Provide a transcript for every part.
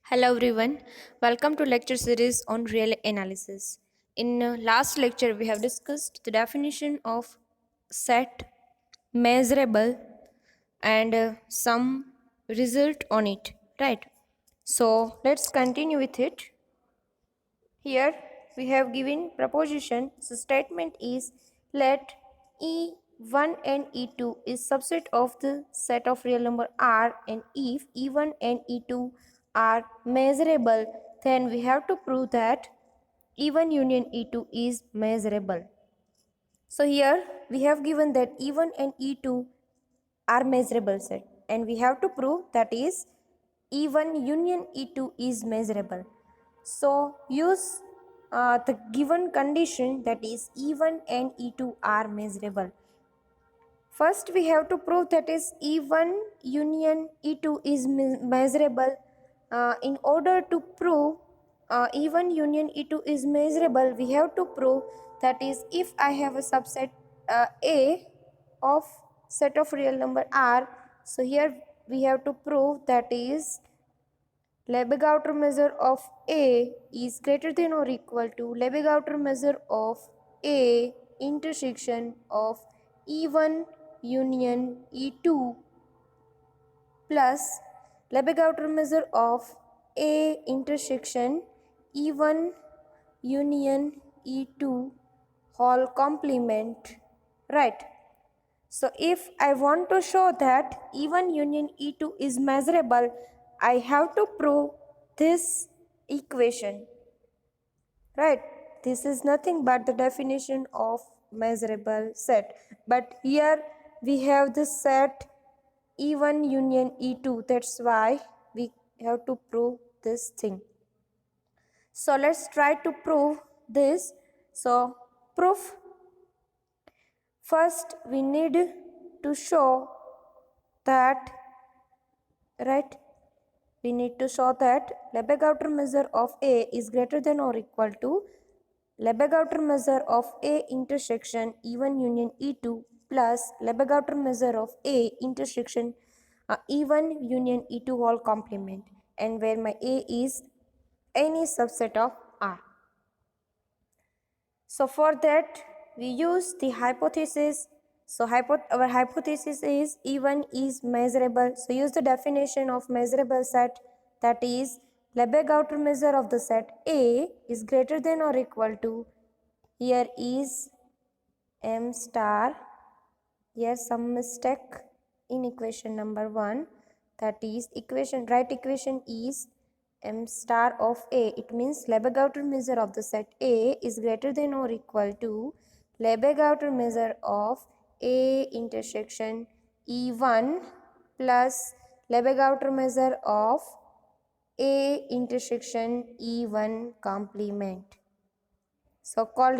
Hello everyone, welcome to lecture series on real analysis. In last lecture we have discussed the definition of set, measurable and some result on it, right? So let's continue with it. Here we have given proposition. So statement is let E1 and E2 is subset of the set of real number R, and if E1 and E2 are measurable, then we have to prove that E1 union E2 is measurable. So here we have given that E1 and E2 are measurable set, and we have to prove that is E1 union E2 is measurable. So use the given condition, that is E1 and E2 are measurable. First we have to prove that is E1 union E2 is measurable. In order to prove E1 union E2 is measurable, we have to prove that is if I have a subset A of set of real number R. So here we have to prove that is Lebesgue measure of A is greater than or equal to Lebesgue measure of A intersection of E1 union E2 plus Lebesgue measure of A intersection E1 union E2 whole complement, right? So if I want to show that E1 union E2 is measurable, I have to prove this equation, right? This is nothing but the definition of measurable set. But here we have the set E1 union E2. That's why we have to prove this thing. So let's try to prove this. So proof. First we need to show that, right, we need to show that Lebesgue measure of A is greater than or equal to Lebesgue measure of A intersection E1 union E2 plus Lebesgue measure of A intersection E1 union E2 whole complement, and where my A is any subset of R. So for that we use the hypothesis. So our hypothesis is E1 is measurable. So use the definition of measurable set, that is Lebesgue measure of the set A is greater than or equal to, here is M star, here some mistake in equation number 1, that is right equation is M star of A. It means Lebesgue measure of the set A is greater than or equal to Lebesgue measure of A intersection E1 plus Lebesgue measure of A intersection E1 complement. So call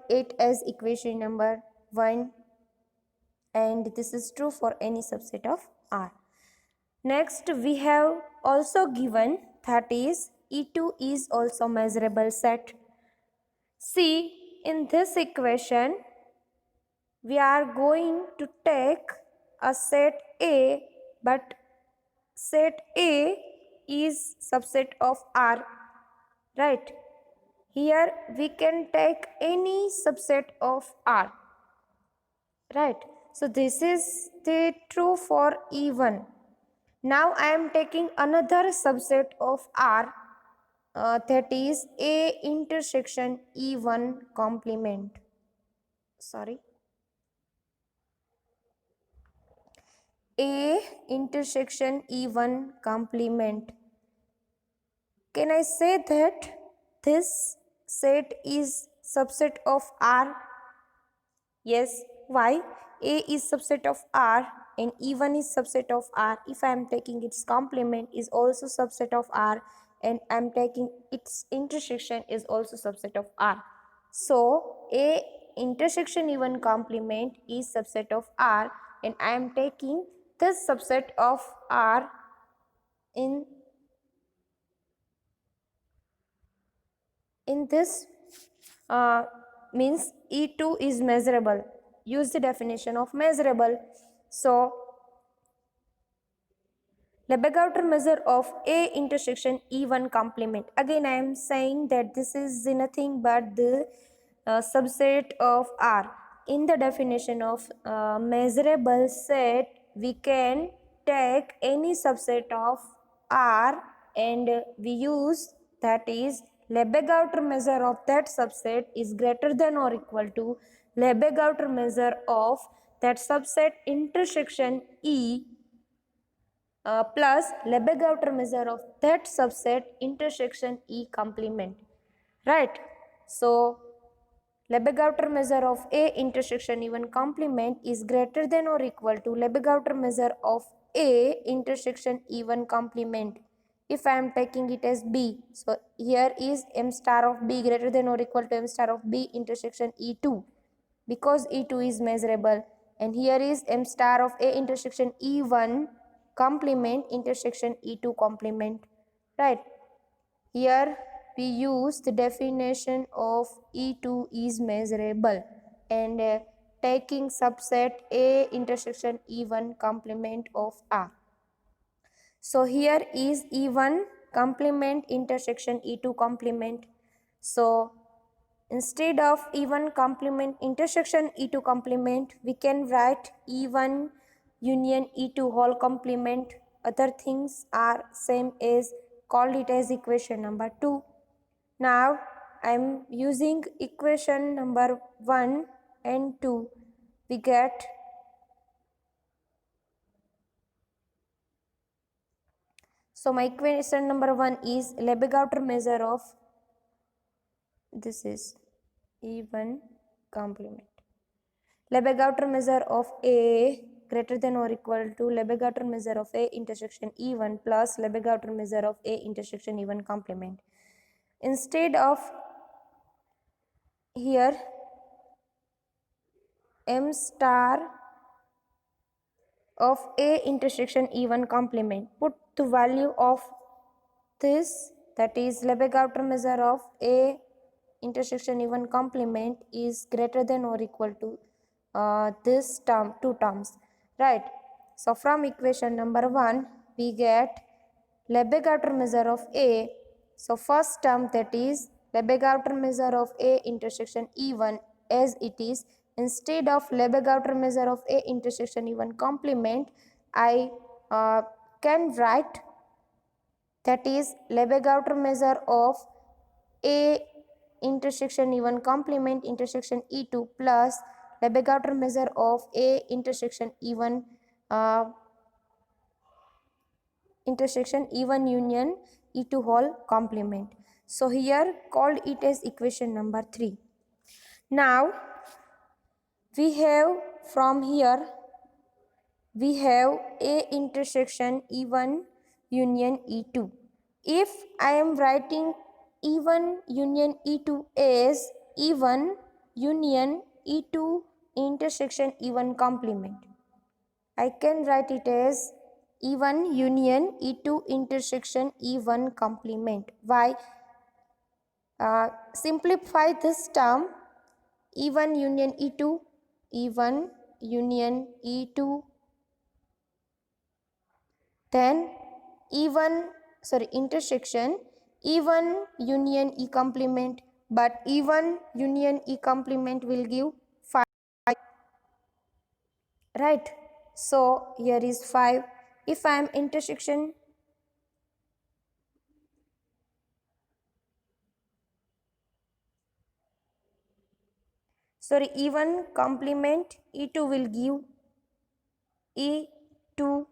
it as equation number 1, and this is true for any subset of R. Next we have also given that is E2 is also measurable set. See, in this equation we are going to take a set A, but set A is subset of R, right? Here we can take any subset of R, right? So this is the true for E1. Now I am taking another subset of R, that is A intersection E1 complement. Sorry. A intersection E1 complement. Can I say that this set is subset of R? Yes. Why? A is subset of R and E1 is subset of R. If I am taking its complement is also subset of R, and I am taking its intersection is also subset of R. So A intersection E1 complement is subset of R, and I am taking this subset of R in this means E2 is measurable. Use the definition of measurable. So Lebesgue measure of A intersection E1 complement. Again, I am saying that this is nothing but the subset of R. In the definition of measurable set, we can take any subset of R and we use, that is, Lebesgue measure of that subset is greater than or equal to Lebesgue measure of that subset intersection E plus Lebesgue measure of that subset intersection E complement. Right? So Lebesgue measure of A intersection E1 complement is greater than or equal to Lebesgue measure of A intersection E1 complement. If I am taking it as B, so here is M star of B greater than or equal to M star of B intersection E2, because E2 is measurable, and here is M star of A intersection E1 complement intersection E2 complement. Right? Here we use the definition of E2 is measurable and taking subset A intersection E1 complement of R. So here is E1 complement intersection E2 complement. So instead of E1 complement intersection E2 complement, we can write E1 union E2 whole complement. Other things are same as, called it as equation number 2. Now I am using equation number 1 and 2. We get, so my equation number 1 is Lebesgue measure of, this is E1 complement. Lebesgue measure of A greater than or equal to Lebesgue measure of A intersection E1 plus Lebesgue measure of A intersection E1 complement. Instead of here M star of A intersection E1 complement, put the value of this, that is Lebesgue measure of A intersection E1 complement is greater than or equal to this term, two terms. Right? So from equation number 1 we get Lebesgue measure of A. So first term, that is Lebesgue measure of A intersection E1 as it is, instead of Lebesgue measure of A intersection E1 complement, I can write, that is Lebesgue measure of A intersection E1 complement intersection E2 plus Lebesgue measure of A intersection E1 intersection E1 union E2 whole complement. So here called it as equation number 3. Now we have, from here we have A intersection E1 union E2. If I am writing E1 union E2 as E1 union E2 intersection E1 complement, I can write it as E1 union E2 intersection E1 complement. Why? Simplify this term, E1 union E2, E1 union E2, then intersection E1 union E complement, but E1 union E complement will give 5. Right? So here is 5. If I am intersection E1 complement, E2 will give E2,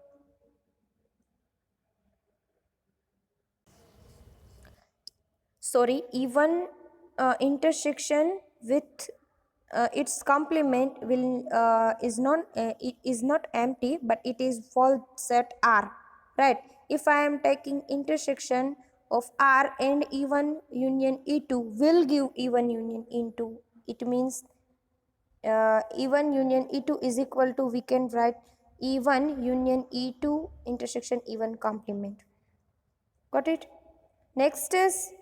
E1 intersection with its complement will it is not empty, but it is full set R. Right? If I am taking intersection of R and E1 union E2 will give E1 union E2. It means E1 union E2 is equal to, we can write E1 union E2 intersection E1 complement. Got it? Next is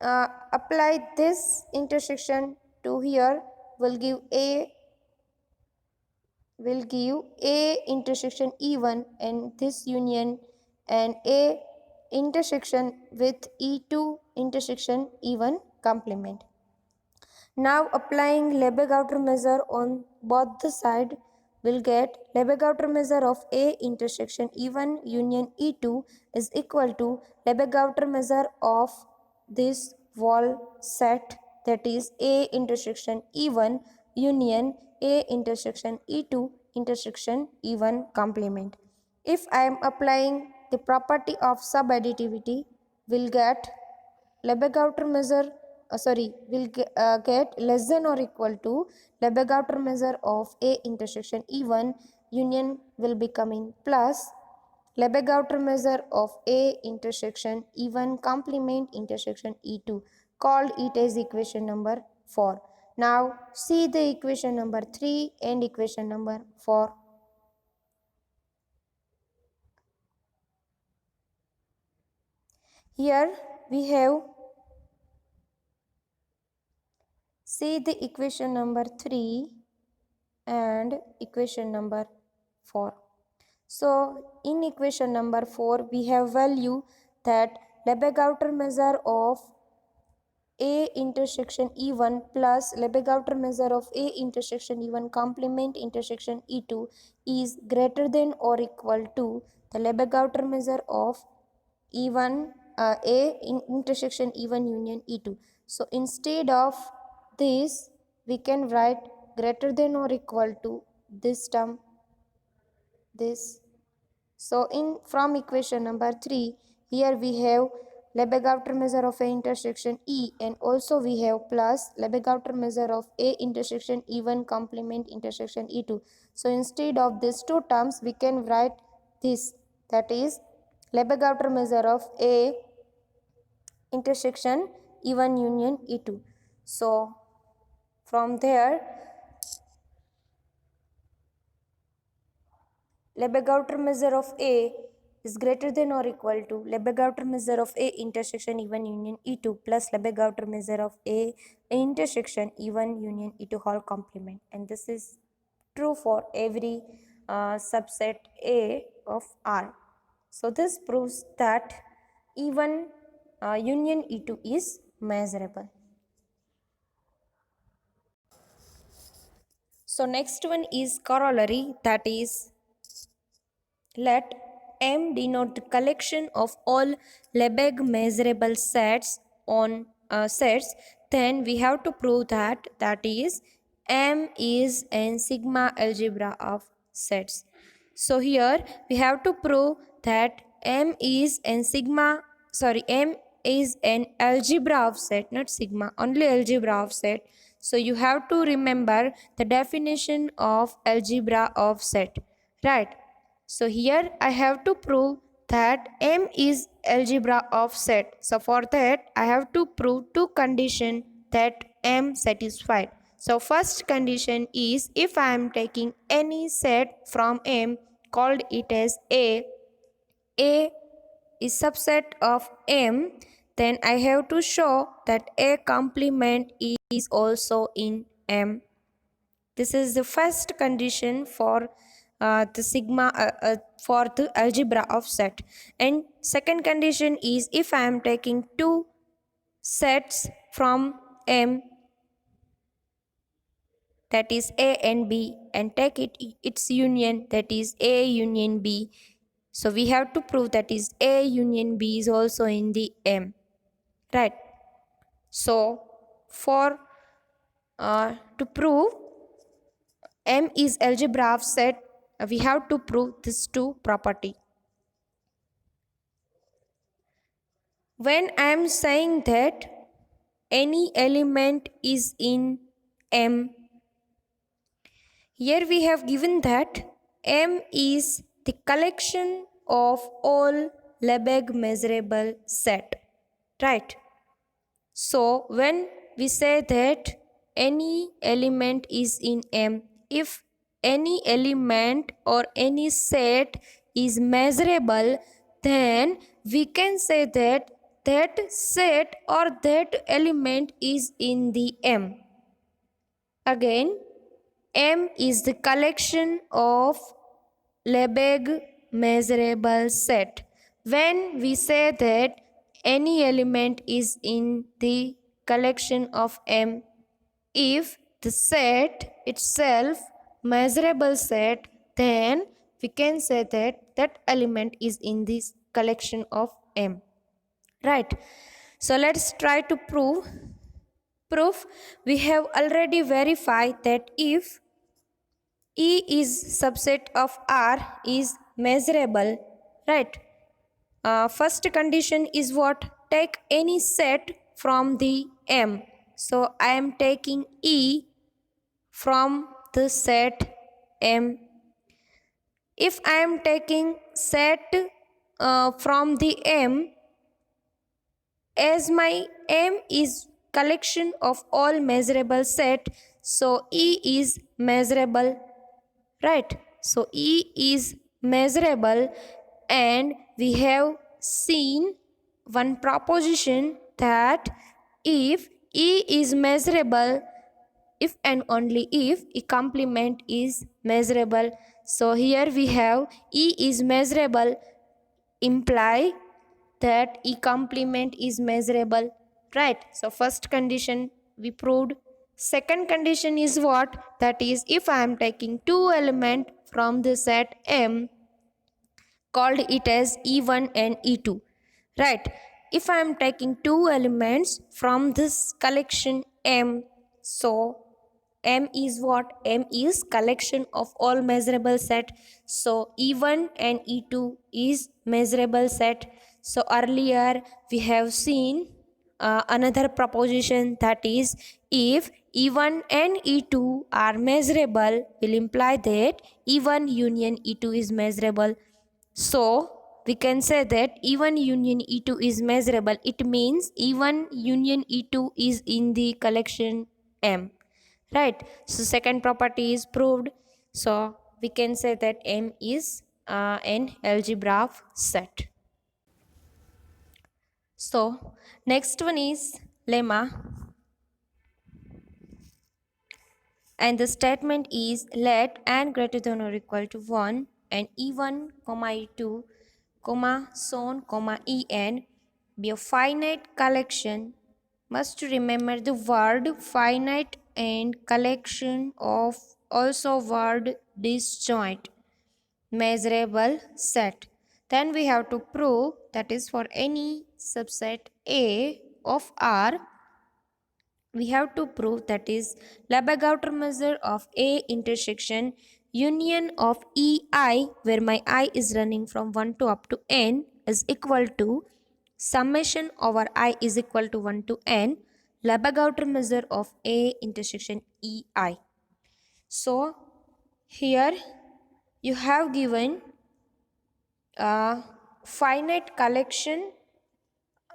apply this intersection to here, will give A intersection E1, and this union and A intersection with E2 intersection E1 complement. Now applying Lebesgue outer measure on both the side, will get Lebesgue outer measure of A intersection E1 union E2 is equal to Lebesgue outer measure of this wall set, that is A intersection E1 union A intersection E2 intersection E1 complement. If I am applying the property of subadditivity, will get Lebesgue outer measure will get less than or equal to Lebesgue outer measure of A intersection E1 union will be coming plus Lebesgue outer measure of A intersection E1 complement intersection E2, called it as equation number 4. Now see the equation number 3 and equation number 4. Here we have, see the equation number 3 and equation number 4. So in equation number 4 we have value that Lebesgue outer measure of A intersection E1 plus Lebesgue outer measure of A intersection E1 complement intersection E2 is greater than or equal to the Lebesgue outer measure of E1 A intersection E1 union E2. So instead of this we can write greater than or equal to this term, this. So in from equation number 3, here we have Lebesgue outer measure of A intersection E, and also we have plus Lebesgue outer measure of A intersection E1 complement intersection E2. So instead of these two terms we can write this, that is Lebesgue outer measure of A intersection E1 union E2. So from there Lebesgue outer measure of A is greater than or equal to Lebesgue outer measure of A intersection E1 union E2 plus Lebesgue outer measure of A intersection E1 union E2 whole complement, and this is true for every subset A of R. So this proves that E1 union E2 is measurable. So next one is corollary, that is let M denote the collection of all Lebesgue measurable sets on sets, then we have to prove that is M is an sigma algebra of sets. So here we have to prove that M is an algebra of set, not sigma, only algebra of set. So you have to remember the definition of algebra of set, right? So here I have to prove that M is algebra of set. So for that I have to prove two conditions that M satisfied. So first condition is, if I am taking any set from M, called it as A is subset of M, then I have to show that A complement is also in M. This is the first condition for for the algebra of set. And second condition is, if I am taking two sets from M, that is A and B, and take its union, that is A union B. So we have to prove that is A union B is also in the M, right? So for to prove M is algebra of set, we have to prove this two property. When I am saying that any element is in M, here we have given that M is the collection of all Lebesgue measurable set, right? So when we say that any element is in M, if any element or any set is measurable, then we can say that that set or that element is in the M. Again, M is the collection of Lebesgue measurable set. When we say that any element is in the collection of M, if the set itself measurable set, then we can say that that element is in this collection of M, right? So let's try to proof. We have already verified that if E is subset of R is measurable, right? First condition is what? Take any set from the M. So I am taking E from the set M. If I am taking set from the M, as my M is collection of all measurable set, so E is measurable, right? So E is measurable, and we have seen one proposition that if E is measurable, if and only if E complement is measurable. So here we have E is measurable imply that E complement is measurable, right? So first condition we proved. Second condition is what? That is, if I am taking two element from the set M, called it as E1 and E2, right? If I am taking two elements from this collection M, so M is what? M is collection of all measurable set. So E1 and E2 is measurable set. So earlier we have seen another proposition, that is, if E1 and E2 are measurable, will imply that E1 union E2 is measurable. So we can say that E1 union E2 is measurable. It means E1 union E2 is in the collection M, right? So second property is proved. So we can say that M is an algebra set. So next one is lemma, and the statement is let n greater than or equal to 1 and E1, E2, so on, En be a finite collection. Must remember the word finite and collection of also word disjoint measurable set. Then we have to prove, that is, for any subset A of R, we have to prove, that is, Lebesgue measure of A intersection union of EI, where my I is running from 1 to up to n, is equal to summation over I is equal to 1 to n, Lebesgue measure of A intersection EI. So here you have given a finite collection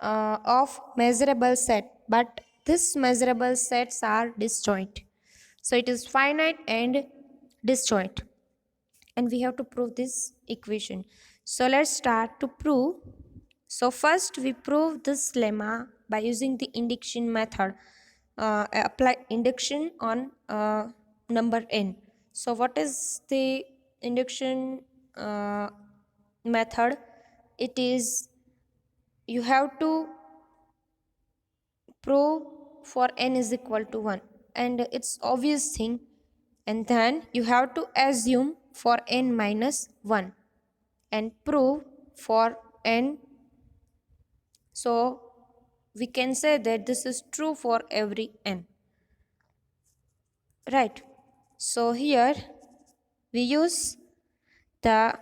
of measurable set, but this measurable sets are disjoint. So it is finite and disjoint, and we have to prove this equation. So let's start to prove. So first we prove this lemma by using the induction method. Apply induction on number n. So what is the induction method? It is, you have to prove for n is equal to 1, and it's obvious thing, and then you have to assume for n minus 1 and prove for n. So we can say that this is true for every n, right? So here we use the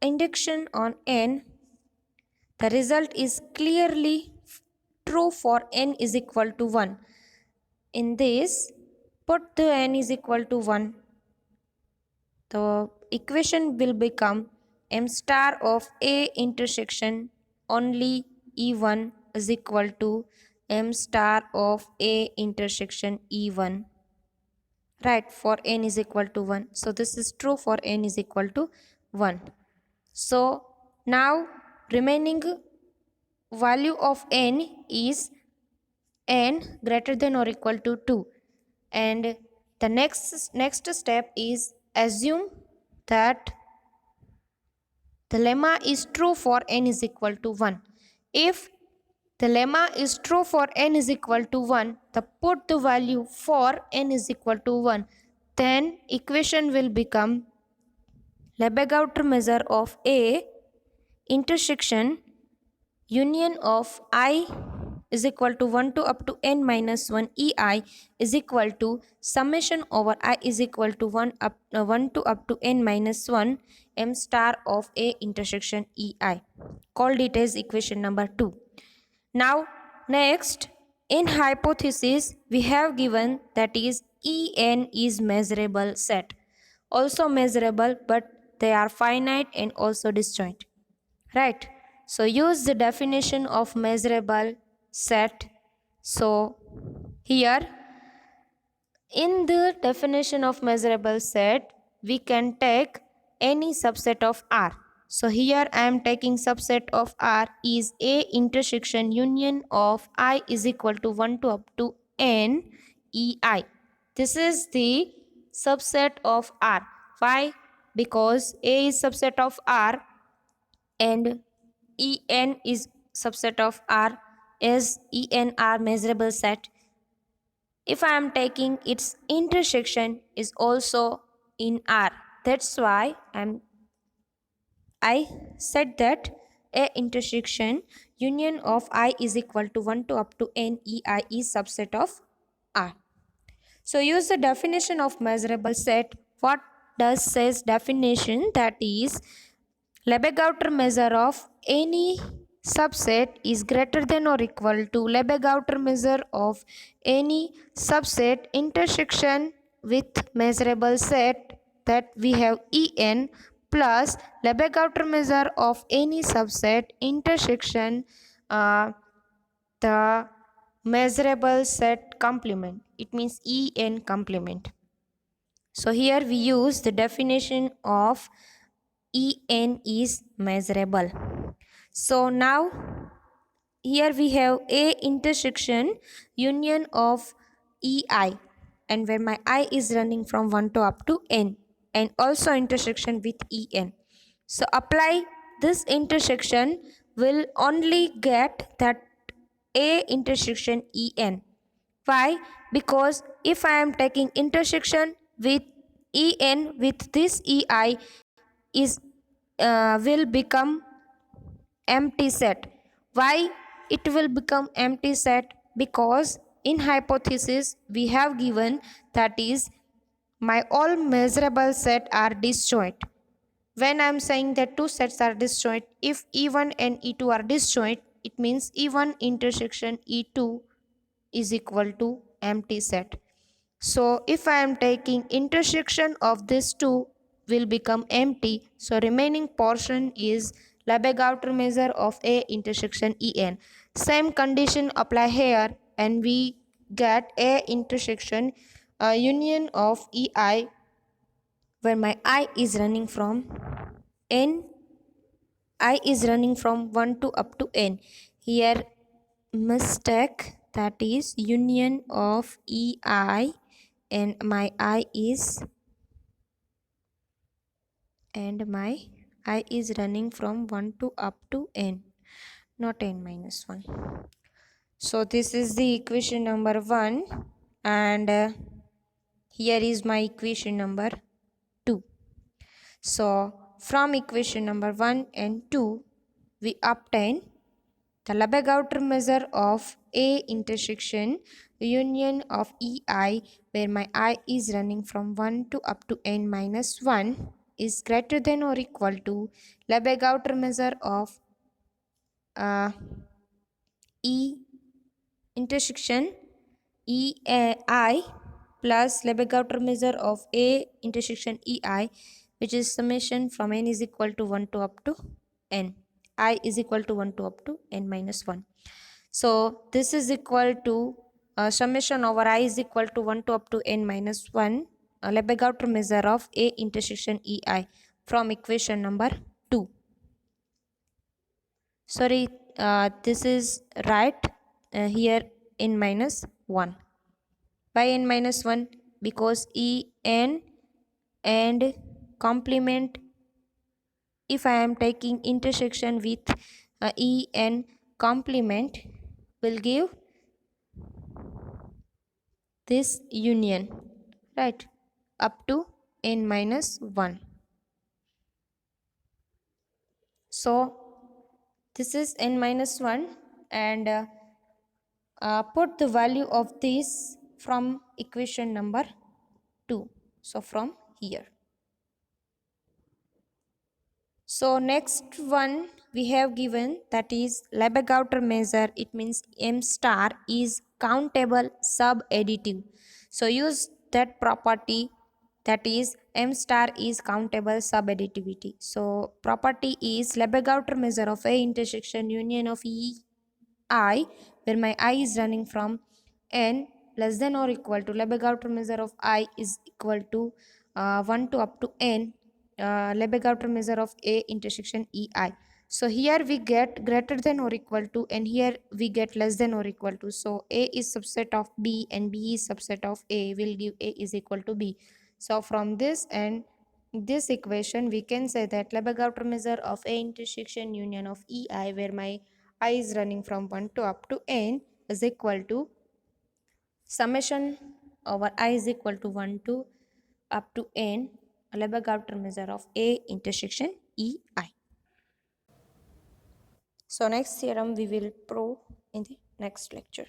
induction on n. The result is clearly true for n is equal to 1. In this, put the n is equal to 1. The equation will become m star of A intersection only E1 is equal to m star of A intersection E1, right, for n is equal to 1. So this is true for n is equal to 1. So now remaining value of n is n greater than or equal to 2, and the next step is assume that the lemma is true for n is equal to 1. If the lemma is true for n is equal to 1, the put the value for n is equal to 1, then equation will become Lebesgue outer measure of A intersection union of I is equal to 1 to up to n minus 1 ei is equal to summation over I is equal to 1 to up to n minus 1 m star of A intersection ei, called it as equation number 2. Now next, in hypothesis we have given that is En is measurable set, also measurable, but they are finite and also disjoint, right? So use the definition of measurable set. So here in the definition of measurable set, we can take any subset of R. So here I am taking subset of R is A intersection union of I is equal to 1 to up to n ei. This is the subset of R. Why? Because A is subset of R and En is subset of R, as En are measurable set. If I am taking its intersection is also in R, that's why I said that A intersection union of I is equal to 1 to up to n ei is subset of R. So use the definition of measurable set. What does says definition? That is Lebesgue outer measure of any subset is greater than or equal to Lebesgue outer measure of any subset intersection with measurable set, that we have En, plus Lebesgue outer measure of any subset intersection the measurable set complement. It means En complement. So here we use the definition of En is measurable. So now here we have A intersection union of ei, and where my I is running from 1 to up to n, and also intersection with En. So apply this intersection, will only get that A intersection En. Why? Because if I am taking intersection with En with this ei is will become empty set. Why it will become empty set? Because in hypothesis we have given that is my all measurable set are disjoint. When I am saying that two sets are disjoint, if E1 and E2 are disjoint, it means E1 intersection E2 is equal to empty set. So if I am taking intersection of these two will become empty. So remaining portion is Lebesgue outer measure of A intersection En. Same condition apply here, and we get A intersection union of Ei, where my I is running from n. I is running from 1 to up to n. Here mistake, that is union of Ei, and my I is running from 1 to up to n, not n minus 1. So this is the equation number 1, and here is my equation number 2. So from equation number 1 and 2 we obtain the Lebesgue outer measure of A intersection union of Ei, where my I is running from 1 to up to n minus 1 is greater than or equal to Lebesgue outer measure of E intersection Ei plus Lebesgue outer measure of A intersection Ei, which is summation from n is equal to 1 to up to n. I is equal to 1 to up to n minus 1. So this is equal to summation over I is equal to 1 to up to n minus 1 Lebesgue outer measure of A intersection Ei from equation number 2. Sorry, this is right here n minus 1. Why n minus 1? Because En and complement if I am taking intersection with E and complement, will give this union, right, up to n minus 1. So this is n minus 1, and put the value of this from equation number 2. So from here. So next one we have given, that is Lebesgue measure. It means M star is countable sub-additive. So use that property, that is M star is countable sub-additivity. So property is Lebesgue measure of A intersection union of E I, where my I is running from n less than or equal to Lebesgue measure of I is equal to 1 to up to n Lebesgue measure of A intersection EI. So here we get greater than or equal to, and here we get less than or equal to. So A is subset of B and B is subset of A, will give A is equal to B. So from this and this equation we can say that Lebesgue measure of A intersection union of EI, where my I is running from 1 to up to n, is equal to summation over I is equal to 1 to up to n Lebesgue measure of A intersection EI. So next theorem we will prove in the next lecture.